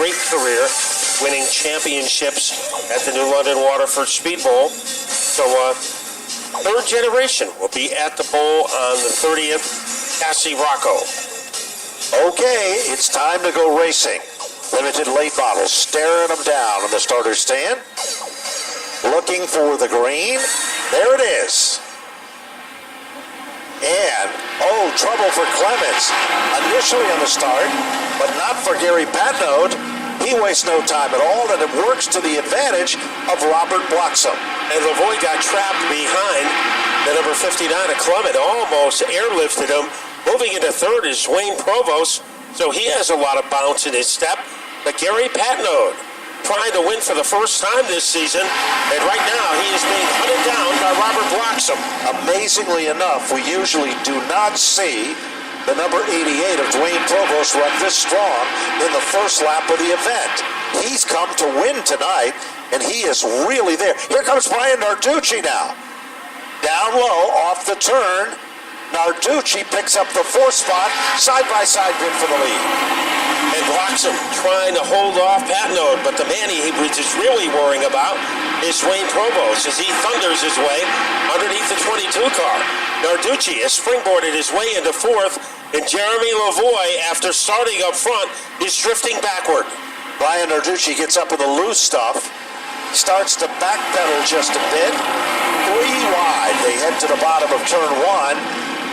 great career, winning championships at the New London Waterford Speed Bowl. So, third generation will be at the bowl on the 30th. Cassie Rocco. Okay, it's time to go racing. Limited late models staring them down on the starter stand. Looking for the green. There it is. And, trouble for Clements. Initially on the start, but not for Gary Patnode. He wastes no time at all, and it works to the advantage of Robert Bloxham. And Lavoie got trapped behind the number 59 of Clement, almost airlifted him. Moving into third is Wayne Provost, so he has a lot of bounce in his step. But Gary Patnode trying to win for the first time this season, and right now he is being hunted down by Robert Bloxham. Amazingly enough, we usually do not see the number 88 of Dwayne Provost run this strong in the first lap of the event. He's come to win tonight, and he is really there. Here comes Brian Narducci now. Down low, off the turn. Narducci picks up the fourth spot, side-by-side win for the lead. And Bloxham trying to hold off Patnode, but the man he is really worrying about is Wayne Provost as he thunders his way underneath the 22 car. Narducci has springboarded his way into fourth, and Jeremy Lavoie, after starting up front, is drifting backward. Brian Narducci gets up in the loose stuff, starts to backpedal just a bit. 3 wide, they head to the bottom of turn 1.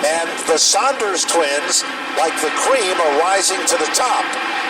And the Saunders twins, like the cream, are rising to the top.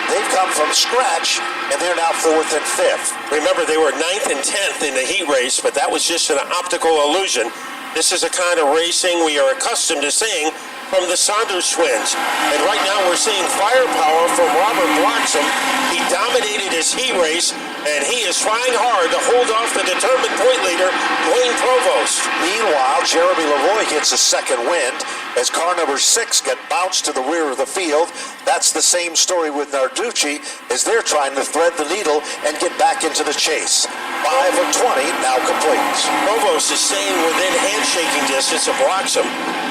They've come from scratch, and they're now 4th and 5th. Remember, they were 9th and 10th in the heat race, but that was just an optical illusion. This is a kind of racing we are accustomed to seeing from the Saunders twins. And right now we're seeing firepower from Robert Bloxham. He dominated his heat race, and he is trying hard to hold off the determined point leader, Wayne Provost. Meanwhile, Jeremy Lavoie gets a second wind as car number 6 got bounced to the rear of the field. That's the same story with Narducci as they're trying to thread the needle and get back into the chase. 5 of 20 now complete. Provost is staying within handshaking distance of Bloxham.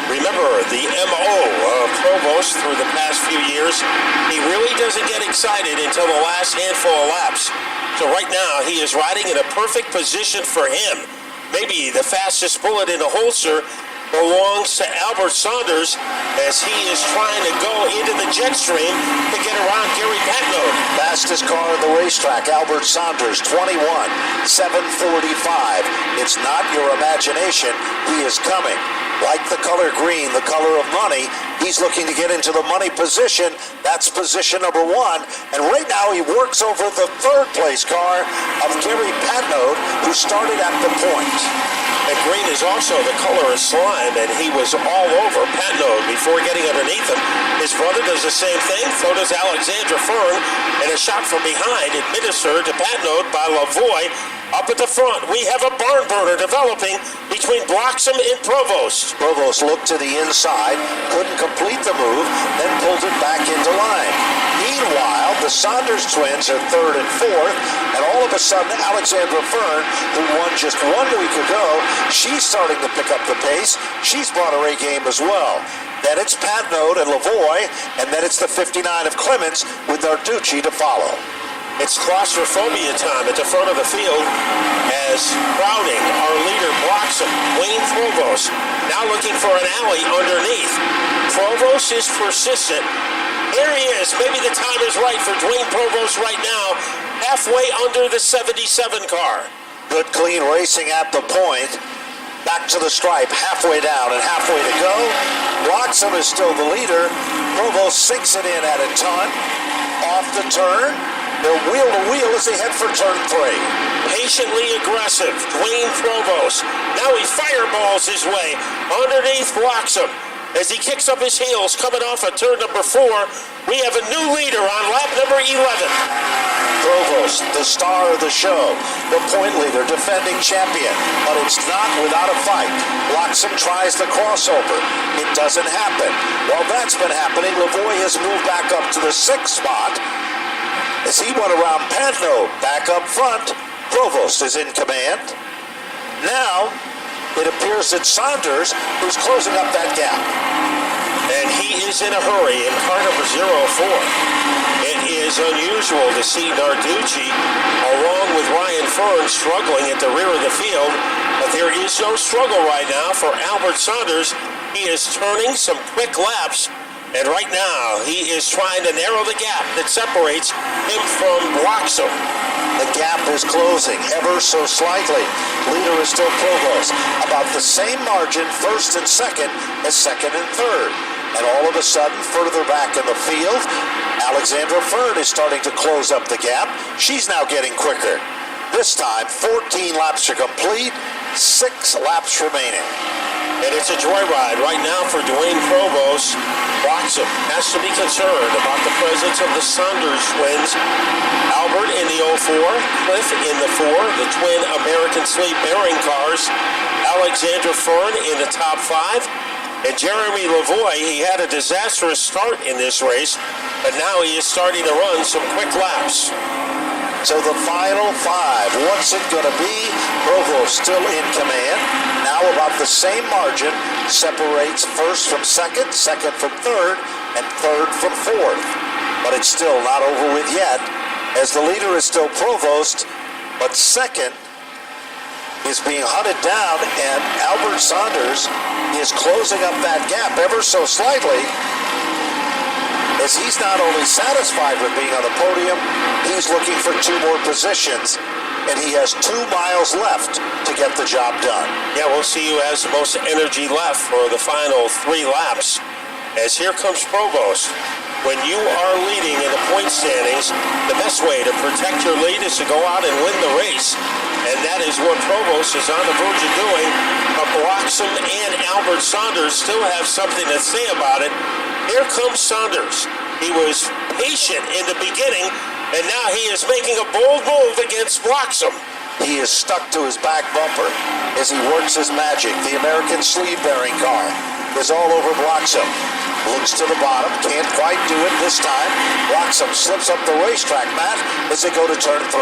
Remember, the MO of Provost through the past few years, he really doesn't get excited until the last handful of laps. So right now, he is riding in a perfect position for him. Maybe the fastest bullet in the holster belongs to Albert Saunders as he is trying to go into the jet stream to get around Gary Patnode. Fastest car on the racetrack, Albert Saunders, 21:745. It's not your imagination. He is coming. Like the color green, the color of money, he's looking to get into the money position. That's position number 1. And right now he works over the third place car of Gary Patnode, who started at the point. And green is also the color of slime, and he was all over Patnode before getting underneath him. His brother does the same thing, so does Alexandra Fern, and a shot from behind administered to Patnode by Lavoie. Up at the front, we have a barn burner developing between Bloxham and Provost. Provost looked to the inside, couldn't complete the move, then pulled it back into line. Meanwhile, the Saunders twins are 3rd and 4th, and all of a sudden, Alexandra Fern, who won just 1 week ago, she's starting to pick up the pace. She's brought her A game as well. Then it's Patnode and Lavoie, and then it's the 59 of Clements with Narducci to follow. It's claustrophobia time at the front of the field as crowding our leader Bloxham, Wayne Provost, now looking for an alley underneath. Provost is persistent. Here he is. Maybe the time is right for Dwayne Provost right now, halfway under the 77 car. Good clean racing at the point. Back to the stripe, halfway down and halfway to go. Bloxham is still the leader. Provost sinks it in at a ton. Off the turn. They're wheel to wheel as they head for turn 3. Patiently aggressive, Dwayne Provost. Now he fireballs his way underneath Bloxham. As he kicks up his heels coming off of turn number 4, we have a new leader on lap number 11. Provost, the star of the show, the point leader, defending champion, but it's not without a fight. Bloxham tries the crossover. It doesn't happen. While that's been happening, Lavoie has moved back up to the 6th spot. As he went around Patnode, back up front, Provost is in command. Now, it appears that Saunders is closing up that gap. and he is in a hurry in car number 04. It is unusual to see Narducci along with Ryan Fern struggling at the rear of the field, but there is no struggle right now for Albert Saunders. He is turning some quick laps, and right now he is trying to narrow the gap that separates him from Bloxham. The gap is closing ever so slightly. Leader is still Provost, about the same margin first and second as second and third. And all of a sudden, further back in the field, Alexandra Fern is starting to close up the gap. She's now getting quicker. This time, 14 laps are complete, 6 laps remaining. And it's a joyride right now for Dwayne Provost. Bloxham has to be concerned about the presence of the Saunders twins. Albert in the 04, Cliff in the 4, the twin American Sleep bearing cars. Alexandra Fern in the top 5. And Jeremy Lavoie, he had a disastrous start in this race, but now he is starting to run some quick laps. So the final 5, what's it going to be? Provost still in command. Now about the same margin separates first from second, second from third, and third from fourth. But it's still not over with yet, as the leader is still Provost, but second is being hunted down, and Albert Saunders is closing up that gap ever so slightly, as he's not only satisfied with being on the podium, he's looking for 2 more positions, and he has 2 miles left to get the job done. Yeah, we'll see who has the most energy left for the final 3 laps, as here comes Provost. When you are leading in the point standings, the best way to protect your lead is to go out and win the race. And that is what Provost is on the verge of doing. But Bloxham and Albert Saunders still have something to say about it. Here comes Saunders. He was patient in the beginning, and now he is making a bold move against Bloxham. He is stuck to his back bumper as he works his magic. The American sleeve-bearing car is all over Bloxham. Looks to the bottom, can't quite do it this time. Bloxham slips up the racetrack mat as they go to turn 3.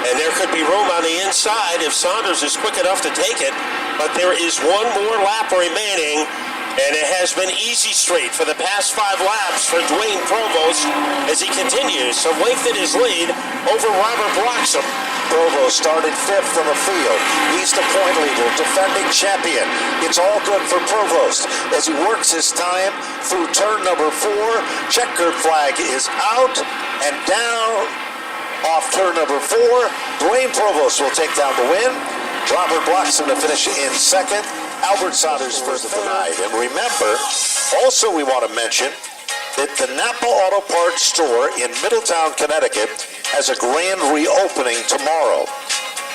And there could be room on the inside if Saunders is quick enough to take it, but there is 1 more lap remaining, and it has been easy straight for the past 5 laps for Dwayne Provost as he continues to lengthen his lead over Robert Bloxham. Provost started 5th on the field. He's the point leader, defending champion. It's all good for Provost as he works his time through turn number 4. Checkered flag is out and down off turn number 4. Dwayne Provost will take down the win. Robert Bloxham to finish in 2nd. Albert Saunders for the night. And remember, also we want to mention that the Napa Auto Parts store in Middletown, Connecticut has a grand reopening tomorrow.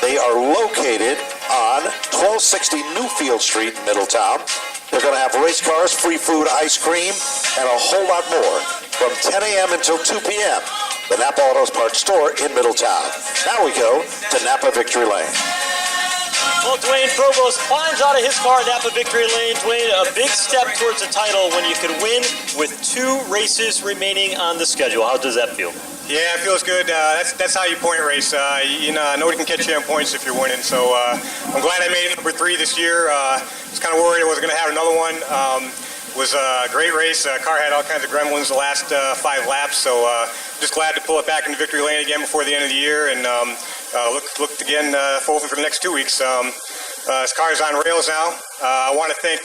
They are located on 1260 Newfield Street in Middletown. They're going to have race cars, free food, ice cream, and a whole lot more from 10 a.m. until 2 p.m. The Napa Auto Parts store in Middletown. Now we go to Napa Victory Lane. Well, Dwayne Provost climbs out of his car at Napa Victory Lane. Dwayne, a big step towards the title when you could win with 2 races remaining on the schedule. How does that feel? Yeah, it feels good. That's how you point race. Nobody can catch you on points if you're winning. So I'm glad I made it number 3 this year. I was kind of worried I wasn't going to have another one. It was a great race. Car had all kinds of gremlins the last 5 laps. So just glad to pull it back into victory lane again before the end of the year, and looked again forward for the next 2 weeks. This car is on rails now. I want to thank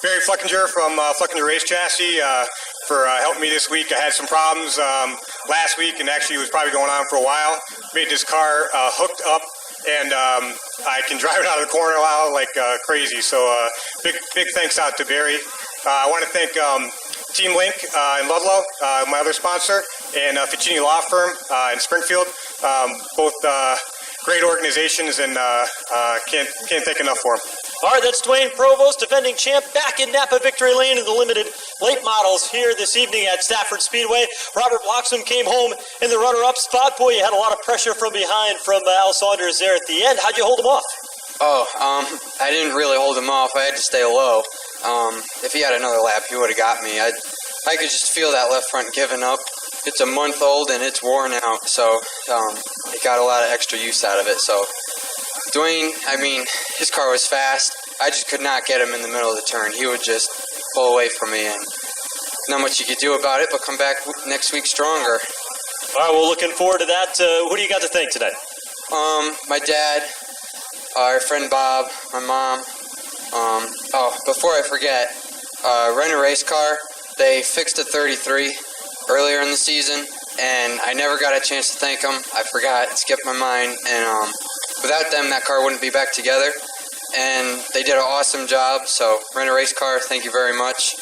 Barry Fleckinger from Fleckinger Race Chassis for helping me this week. I had some problems last week, and actually it was probably going on for a while. Made this car hooked up, and I can drive it out of the corner now like crazy. So big thanks out to Barry. I want to thank Team Link in Ludlow, my other sponsor, and Ficini Law Firm in Springfield. Both great organizations, and can't thank enough for them. All right, that's Dwayne Provost, defending champ, back in Napa Victory Lane in the limited late models here this evening at Stafford Speedway. Robert Bloxham came home in the runner-up spot. Boy, you had a lot of pressure from behind from Al Saunders there at the end. How'd you hold him off? I didn't really hold him off. I had to stay low. If he had another lap, he would have got me. I could just feel that left front giving up. It's a month old and it's worn out, so it got a lot of extra use out of it. So Dwayne, his car was fast. I just could not get him in the middle of the turn. He would just pull away from me, and not much you could do about it, but come back next week stronger. All right, well, looking forward to that. Who do you got to thank today? My dad, our friend Bob, my mom. Before I forget, rent a race car. They fixed a 33 earlier in the season, and I never got a chance to thank them. I forgot, it skipped my mind, and without them, that car wouldn't be back together. And they did an awesome job, so rent a race car, thank you very much.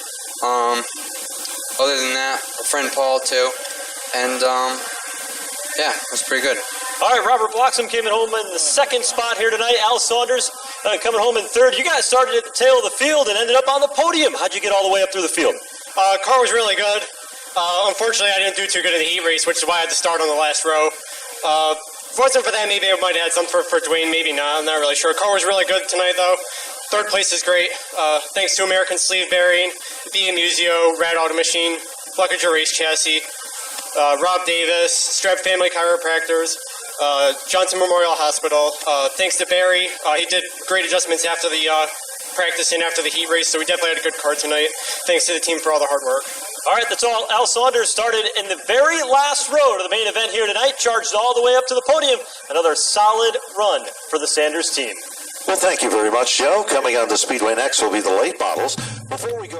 Other than that, a friend Paul too, and yeah, it was pretty good. All right, Robert Bloxham came in home in the second spot here tonight. Al Saunders coming home in third. You guys started at the tail of the field and ended up on the podium. How'd you get all the way up through the field? Car was really good. Unfortunately, I didn't do too good in the heat race, which is why I had to start on the last row. If it wasn't for that, maybe I might have had something for Dwayne, maybe not. I'm not really sure. Car was really good tonight, though. Third place is great. Thanks to American Sleeve Bearing, BA Museo, Rad Auto Machine, Fluckager Race Chassis, Rob Davis, Strap Family Chiropractors, Johnson Memorial Hospital. Thanks to Barry. He did great adjustments after the practice and after the heat race, so we definitely had a good car tonight. Thanks to the team for all the hard work. All right, that's all. Al Saunders started in the very last row to the main event here tonight, charged all the way up to the podium. Another solid run for the Sanders team. Well, thank you very much, Joe. Coming on the Speedway next will be the late models. Before we go